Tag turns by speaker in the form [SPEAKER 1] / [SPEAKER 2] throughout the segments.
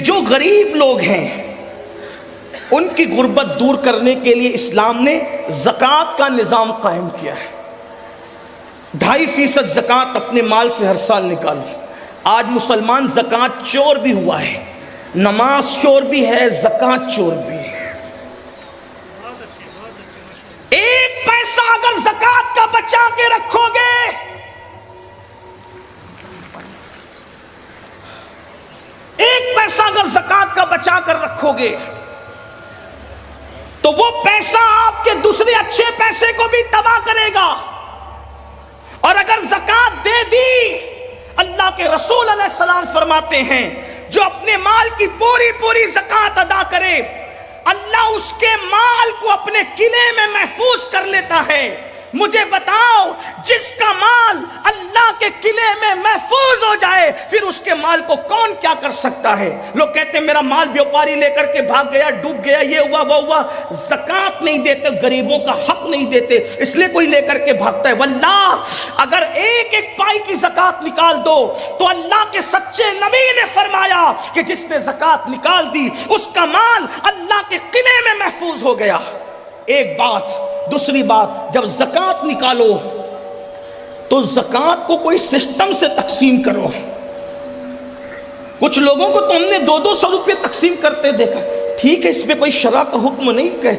[SPEAKER 1] جو غریب لوگ ہیں ان کی غربت دور کرنے کے لیے اسلام نے زکوٰۃ کا نظام قائم کیا ہے۔ 2.5% زکوٰۃ اپنے مال سے ہر سال نکالو۔ آج مسلمان زکوٰۃ چور بھی ہوا ہے، نماز چور بھی ہے، زکوٰۃ چور بھی ہے۔ ایک پیسہ اگر زکوٰۃ کا بچا کے رکھو گے، ایک پیسہ اگر زکوٰۃ کا بچا کر رکھو گے تو وہ پیسہ آپ کے دوسرے اچھے پیسے کو بھی تباہ کرے گا۔ اور اگر زکوٰۃ دے دی، اللہ کے رسول علیہ السلام فرماتے ہیں جو اپنے مال کی پوری زکوٰۃ ادا کرے، اللہ اس کے مال کو اپنے قلعے میں محفوظ کر لیتا ہے۔ مجھے بتاؤ، جس کا مال اللہ کے قلعے میں محفوظ ہو جائے، پھر اس کے مال کو کون کیا کر سکتا ہے؟ لوگ کہتے ہیں میرا مال بیوپاری لے کر کے بھاگ گیا، ڈوب گیا، یہ ہوا وہ ہوا۔ زکوٰۃ نہیں دیتے، غریبوں کا حق نہیں دیتے، اس لیے کوئی لے کر کے بھاگتا ہے۔ واللہ اگر ایک پائی کی زکوٰۃ نکال دو تو اللہ کے سچے نبی نے فرمایا کہ جس نے زکوٰۃ نکال دی اس کا مال اللہ کے قلعے میں محفوظ ہو گیا۔ ایک بات۔ دوسری بات، جب زکوٰۃ نکالو تو زکوٰۃ کو کوئی سسٹم سے تقسیم کرو۔ کچھ لوگوں کو تو ہم نے 200 روپے تقسیم کرتے دیکھا۔ ٹھیک ہے، اس میں کوئی شرع کا حکم نہیں کہ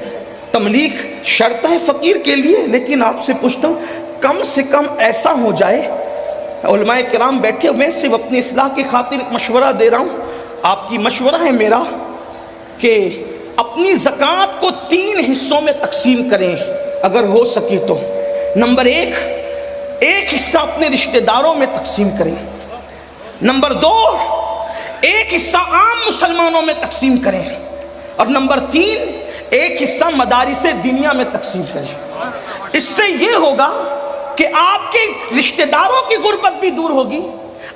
[SPEAKER 1] تملیغ شرط ہے فقیر کے لیے، لیکن آپ سے پوچھتا ہوں کم سے کم ایسا ہو جائے۔ علماء کرام بیٹھے، میں صرف اپنی اصلاح کی خاطر مشورہ دے رہا ہوں، آپ کی مشورہ ہے میرا کہ اپنی زکوٰۃ کو 3 حصوں میں تقسیم کریں اگر ہو سکے تو۔ نمبر 1، ایک حصہ اپنے رشتہ داروں میں تقسیم کریں۔ نمبر 2، ایک حصہ عام مسلمانوں میں تقسیم کریں۔ اور نمبر 3، ایک حصہ مدارس دینیا میں تقسیم کریں۔ اس سے یہ ہوگا کہ آپ کے رشتہ داروں کی غربت بھی دور ہوگی،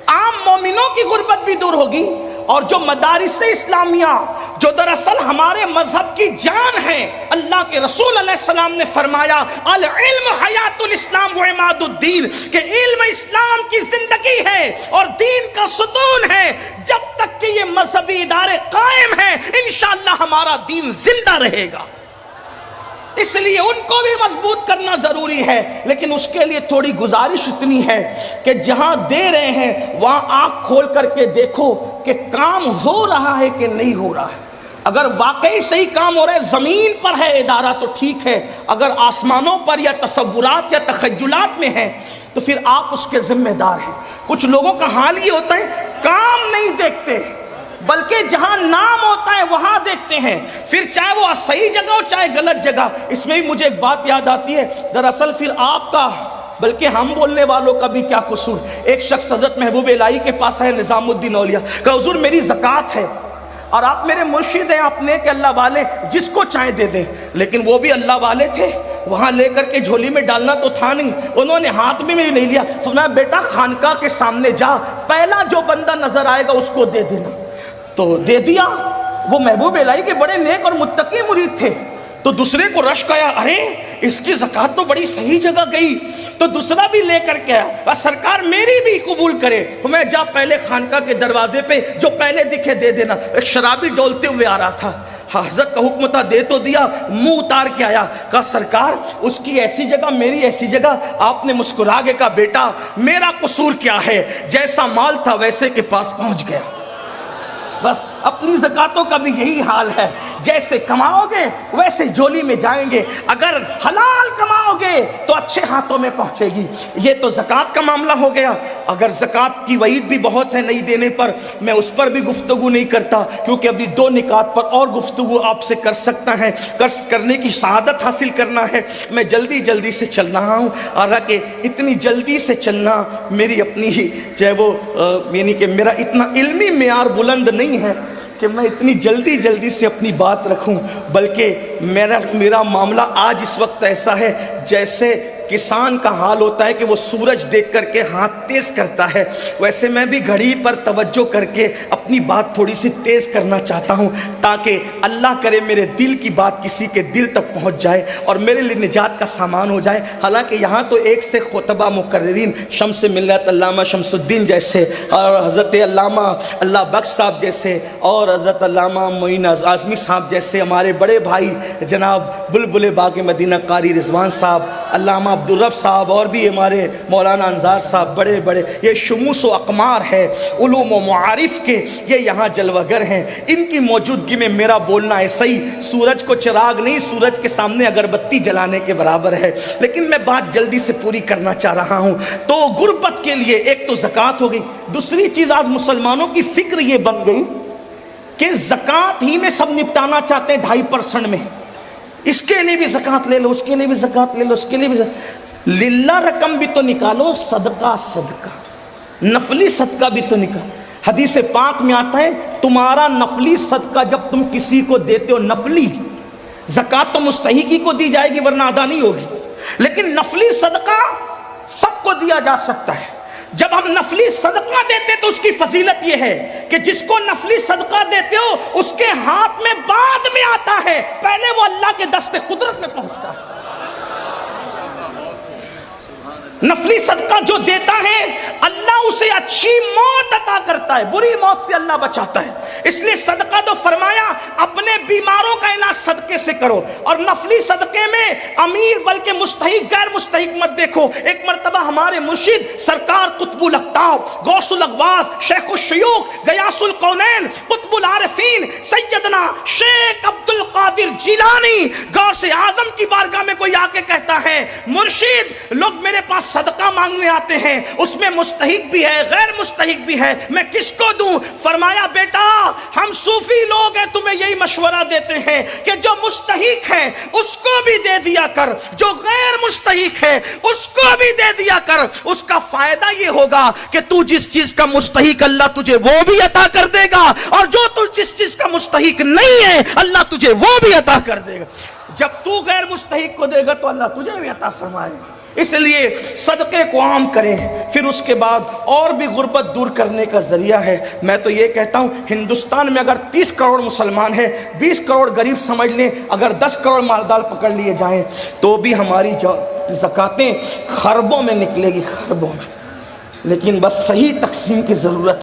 [SPEAKER 1] عام مومنوں کی غربت بھی دور ہوگی، اور جو مدارس اسلامیہ جو دراصل ہمارے مذہب کی جان ہے، اللہ کے رسول علیہ السلام نے فرمایا العلم حیات الاسلام و عماد الدین، کہ علم اسلام کی زندگی ہے اور دین کا ستون ہے۔ جب تک کہ یہ مذہبی ادارے قائم ہیں انشاءاللہ ہمارا دین زندہ رہے گا۔ اس لیے ان کو بھی مضبوط کرنا ضروری ہے، لیکن اس کے لیے تھوڑی گزارش اتنی ہے کہ جہاں دے رہے ہیں وہاں آنکھ کھول کر کے دیکھو کہ کام ہو رہا ہے کہ نہیں ہو رہا ہے۔ اگر واقعی صحیح کام ہو رہا ہے، زمین پر ہے ادارہ تو ٹھیک ہے، اگر آسمانوں پر یا تصورات یا تخیلات میں ہے تو پھر آپ اس کے ذمہ دار ہیں۔ کچھ لوگوں کا حال یہ ہوتا ہے کام نہیں دیکھتے بلکہ جہاں نام ہوتا ہے وہاں دیکھتے ہیں، پھر چاہے وہ صحیح جگہ ہو چاہے غلط جگہ۔ اس میں بھی مجھے ایک بات یاد آتی ہے، دراصل پھر آپ کا بلکہ ہم بولنے والوں کا بھی کیا قصور۔ ایک شخص حضرت محبوب الہی کے پاس ہے، نظام الدین اولیاء، کہ حضور میری زکوٰۃ ہے اور آپ میرے مرشد ہیں، آپ نیک اللہ والے، جس کو چاہے دے دیں۔ لیکن وہ بھی اللہ والے تھے، وہاں لے کر کے جھولی میں ڈالنا تو تھا نہیں، انہوں نے ہاتھ میں نہیں لیا۔ فرمایا بیٹا خانقاہ کے سامنے جا، پہلا جو بندہ نظر آئے گا اس کو دے دینا۔ تو دے دیا۔ وہ محبوب الہی کے بڑے نیک اور متقی مرید تھے، تو دوسرے کو رشک آیا، ارے اس کی زکوٰۃ تو بڑی صحیح جگہ گئی، تو دوسرا بھی لے کر کے آیا، سرکار میری بھی قبول کرے۔ میں جا پہلے خانقاہ کے دروازے پہ جو پہلے دکھے دے دینا۔ ایک شرابی ڈولتے ہوئے آ رہا تھا، حضرت کا حکم تھا، دے تو دیا، منہ اتار کے آیا، کہا سرکار اس کی ایسی جگہ میری ایسی جگہ۔ آپ نے مسکرا کے کہا بیٹا میرا قصور کیا ہے، جیسا مال تھا ویسے کے پاس پہنچ گیا۔ بس اپنی زکوٰۃوں کا بھی یہی حال ہے، جیسے کماؤ گے ویسے جھولی میں جائیں گے، اگر حلال کماؤ گے تو اچھے ہاتھوں میں پہنچے گی۔ یہ تو زکوٰۃ کا معاملہ ہو گیا۔ اگر زکوٰۃ کی وعید بھی بہت ہے نہیں دینے پر، میں اس پر بھی گفتگو نہیں کرتا، کیونکہ ابھی 2 نکات پر اور گفتگو آپ سے کر سکتا ہے، کرنے کی سعادت حاصل کرنا ہے۔ میں جلدی سے چل رہا ہوں، اور کہ اتنی جلدی سے چلنا میری اپنی ہی چاہے وہ یعنی کہ میرا اتنا علمی معیار بلند نہیں ہے کہ میں اتنی جلدی سے اپنی بات رکھوں، بلکہ میرا معاملہ آج اس وقت ایسا ہے جیسے کسان کا حال ہوتا ہے کہ وہ سورج دیکھ کر کے ہاتھ تیز کرتا ہے، ویسے میں بھی گھڑی پر توجہ کر کے اپنی بات تھوڑی سی تیز کرنا چاہتا ہوں، تاکہ اللہ کرے میرے دل کی بات کسی کے دل تک پہنچ جائے اور میرے لیے نجات کا سامان ہو جائے۔ حالانکہ یہاں تو ایک سے خطبہ مقررین شمس ملت علامہ شمس الدین جیسے اور حضرت علامہ اللہ بخش صاحب جیسے اور حضرت علامہ معین اعظمی صاحب جیسے ہمارے بڑے بھائی جناب بلبل باغ مدینہ قاری رضوان صاحب، علامہ عبدالرب صاحب اور بھی ہمارے مولانا انصار صاحب، بڑے بڑے یہ شموس و اقمار ہے علوم و معارف کے، یہ یہاں جلوگر ہیں۔ ان کی موجودگی میں میرا بولنا ایسا ہی سورج کو چراغ نہیں، سورج کے سامنے اگربتی جلانے کے برابر ہے، لیکن میں بات جلدی سے پوری کرنا چاہ رہا ہوں۔ تو غربت کے لیے ایک تو زکوٰۃ ہو گئی، دوسری چیز آج مسلمانوں کی فکر یہ بن گئی کہ زکوٰۃ ہی میں سب نپٹانا چاہتے ہیں 2.5% میں، اس کے لیے بھی زکوٰۃ لے لو، اس کے لیے بھی زکوٰۃ لے لو، اس کے لیے بھی للہ رقم بھی تو نکالو، صدقہ نفلی صدقہ بھی تو نکالو۔ حدیث پاک میں آتا ہے تمہارا نفلی صدقہ جب تم کسی کو دیتے ہو، نفلی زکوٰۃ تو مستحقی کو دی جائے گی ورنہ ادا نہیں ہوگی، لیکن نفلی صدقہ سب کو دیا جا سکتا ہے۔ جب ہم نفلی صدقہ دیتے تو اس کی فضیلت یہ ہے کہ جس کو نفلی صدقہ دیتے ہو اس کے ہاتھ میں بعد میں آتا ہے، پہلے وہ اللہ کے دست قدرت میں پہنچتا ہے۔ نفلی صدقہ جو دیتا ہے اللہ اسے اچھی موت عطا کرتا ہے، بری موت سے اللہ بچاتا ہے۔ اس لیے صدقہ تو فرمایا اپنے بیماروں کا علاج صدقے سے کرو، اور نفلی صدقے میں امیر بلکہ مستحق غیر مستحق مت دیکھو۔ ایک مرتبہ ہمارے مرشد سرکار قطب الاقطاب غوث الاغواث شیخ الشیوخ غیاث القونین قطب العارفین سیدنا شیخ عبد القادر جیلانی غوث اعظم کی بارگاہ میں کوئی آ کے کہتا ہے مرشد لوگ میرے پاس صدقہ مانگنے آتے ہیں، اس میں مستحق بھی ہے غیر مستحق بھی ہے، میں کس کو دوں؟ فرمایا بیٹا ہم صوفی لوگ ہیں تمہیں یہی مشورہ دیتے ہیں کہ جو مستحق ہے اس کو بھی دے دیا کر، جو غیر مستحق ہے اس کو بھی دے دیا کر۔ اس کا فائدہ یہ ہوگا کہ تو جس چیز کا مستحق اللہ تجھے وہ بھی عطا کر دے گا، اور جو تو جس چیز کا مستحق نہیں ہے اللہ تجھے وہ بھی عطا کر دے گا۔ جب تو غیر مستحق کو دے گا تو اللہ تجھے بھی عطا فرمائے گا۔ اس لیے صدقے کو عام کریں، پھر اس کے بعد اور بھی غربت دور کرنے کا ذریعہ ہے۔ میں تو یہ کہتا ہوں ہندوستان میں اگر 30 کروڑ مسلمان ہیں، 20 کروڑ غریب سمجھ لیں، اگر 10 کروڑ مالدار پکڑ لیے جائیں تو بھی ہماری زکاتیں خربوں میں نکلے گی، خربوں میں، لیکن بس صحیح تقسیم کی ضرورت